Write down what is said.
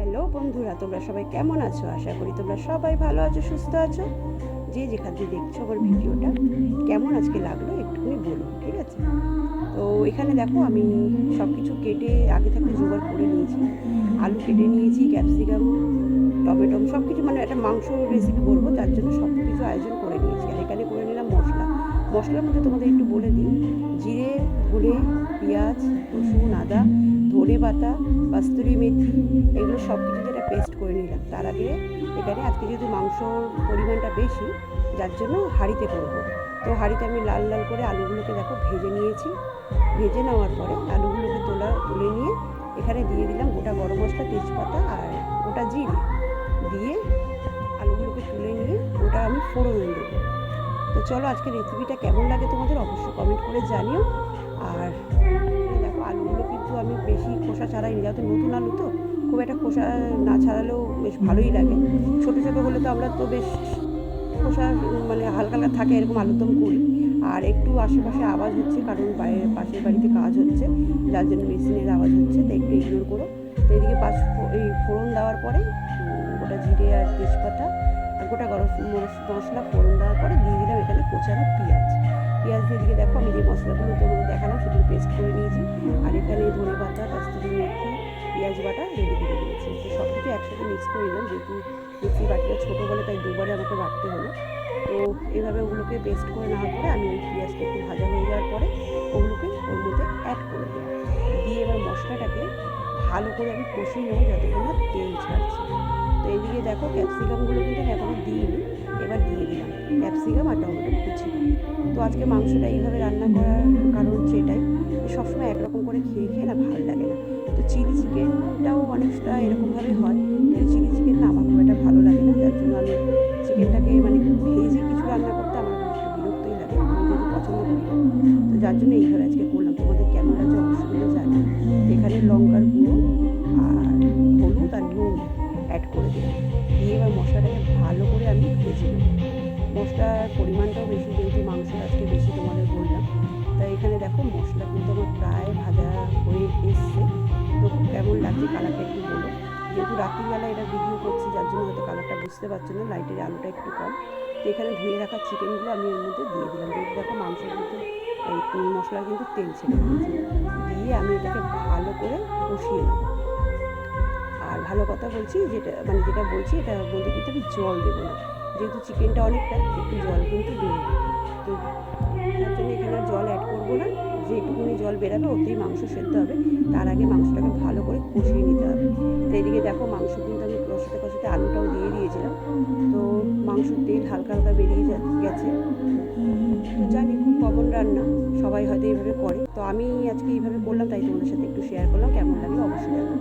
Hello বন্ধুরা, তোমরা সবাই কেমন আছো? আশা করি তোমরা সবাই ভালো আছো, সুস্থ আছো। যে যেখান থেকে দেখছো আমার ভিডিওটা, কেমন আজকে লাগলো একটুখানি বলো, ঠিক আছে? তো এখানে দেখো আমি সব কিছু কেটে আগে থাকতে জোগাড় করে নিয়েছি। আলু কেটে নিয়েছি, ক্যাপসিকাম, টমেটো, সব কিছু, মানে একটা মাংস রেসিপি করবো, তার জন্য সব কিছু আয়োজন করে নিয়েছি। আর এখানে করে নিলাম মশলার মধ্যে তোমাদের একটু বলে দিই। জিরে, ধনে, পেঁয়াজ, রসুন, আদা, ধনে পাতা, কস্তুরি মেথি, এগুলো সব কিছু যেটা পেস্ট করে নিলাম। তার আগে এখানে আজকে যেহেতু মাংসর পরিমাণটা বেশি, যার জন্য হাঁড়িতে করবো। তো হাঁড়িতে আমি লাল লাল করে আলুগুলোকে দেখো ভেজে নিয়েছি। ভেজে নেওয়ার পরে আলুগুলোকে তুলে নিয়ে এখানে দিয়ে দিলাম গোটা গরম মশলা, তেজপাতা আর গোটা জিরে দিয়ে আলুগুলোকে তুলে নিয়ে ওটা আমি ফোড়ন দেবো। তো চলো আজকে রেসিপিটা কেমন লাগে তোমাদের অবশ্যই কমেন্ট করে জানিও। আর দেখো আলুগুলো কিন্তু আমি বেশি খোসা ছাড়াইনি, যেহেতু নতুন আলু তো খুব একটা খোসা না ছাড়ালেও বেশ ভালোই লাগে। ছোটো ছোটো হলে তো আমরা তো বেশ খোসা মানে হালকা হালকা থাকে, এরকম আলুরদম করি। আর একটু আশেপাশে আওয়াজ হচ্ছে, কারণ বাইরের পাশের বাড়িতে কাজ হচ্ছে, যার জন্য মেশিনের আওয়াজ হচ্ছে, তো একটু ইগনোর করো। তো এদিকে এই ফোড়ন দেওয়ার পরে গোটা জিরে আর তেজপাতা আর গোটা গরম মশলা ফোড়ন দেওয়ার পরে দিয়ে দিলাম এখানে কোচানো পেঁয়াজ দিয়ে দিকে দেখো আমি যে মশলাগুলো তোমাদের দেখালাম সেগুলো পেস্ট করে নিয়েছি। আর এখানে ধনে পাতা, কস্তুরি মেথি, পেঁয়াজ বাটা রেডি করে দিয়েছি। তো সব কিছু একসাথে মিক্স করে নিলাম, যেহেতু মিক্সি বাটিটা ছোটো বলে তাই দুবারে আমাকে বাটতে হলো। তো এইভাবে ওগুলোকে পেস্ট করে নেওয়ার পরে আমি ওই পেঁয়াজটা একটু ভাজা হয়ে যাওয়ার পরে ওগুলোকে ওর মধ্যে অ্যাড করে দিলাম। দিয়ে এবার মশলাটাকে ভালো করে আমি কষিয়ে নেবো যতক্ষণ না তেল ছাড়ছে। তো এইদিকে দেখো ক্যাপসিকামগুলো কিন্তু আমি এখনও দিইনি, এবার দিয়ে দিলাম ক্যাপসিকাম আর টমেটো কুচিটা। তো আজকে মাংসটা এইভাবে রান্না করার কারণ হচ্ছে এটাই, সবসময় একরকম করে খেয়ে খেয়ে না ভালো লাগে না। তো চিলি চিকেনটাও অনেকটা এরকমভাবে হয়, কিন্তু চিলি চিকেন না আমার খুব একটা ভালো লাগে না, যার জন্য আমি চিকেনটাকে মানে ভেজে কিছু রান্না করতে আমার একটু বিরক্তই লাগে, আমি যেহেতু পছন্দ করি না। তো যার জন্য এইভাবে আজকে করলাম। তোমাদের কেমন লাগছে অবশ্যই জানি। এখানে লঙ্কার গুঁড়ো আর হলুদ আর নুন অ্যাড করে দিলাম, দিয়ে এবার মশলাটাকে ভালো করে আমি ভেজে নেব। মশলার পরিমাণটাও বেশি, যেহেতু মাংসটা আজকে বেশি তোমাদের বললাম। তাই এখানে দেখো মশলা কিন্তু আমার প্রায় ভাজা হয়ে এসছে। তো কেমন লাগছে কালারটা একটু বলো। যেহেতু রাত্রিবেলা এটা ভিডিও করছি, যার জন্য হয়তো কালারটা বুঝতে পারছো না, লাইটের আলোটা একটু কম। তো এখানে ধুয়ে রাখা চিকেনগুলো আমি এর মধ্যে দিয়ে দিলাম। যেহেতু দেখো মাংস কিন্তু এই মশলার কিন্তু তেল ছেড়ে দিয়েছি, দিয়ে আমি এটাকে ভালো করে কষিয়ে নেব। আর ভালো কথা বলছি, যেটা বলছি এটার মধ্যে কিন্তু আমি জল দেবো না, যেহেতু চিকেনটা অনেকটা, একটু জল কিন্তু বেরোবে। তো তার জন্য এখানে আর জল অ্যাড করবো না, যেটুকুনি জল বেরাবে ওতেই মাংস সেদ্ধ হবে। তার আগে মাংসটাকে ভালো করে কষিয়ে নিতে হবে। তো এদিকে দেখো মাংস কিন্তু আমি কষাতে কষাতে আলুটাও দিয়ে দিয়েছিলাম। তো মাংসর তেল হালকা হালকা বেরিয়ে গেছে। তো জানি খুব কমন রান্না, সবাই হয়তো এইভাবে করে, তো আমি আজকে এইভাবে করলাম, তাই তোমাদের সাথে একটু শেয়ার করলাম। কেমন লাগলো অবশ্যই জানাবো।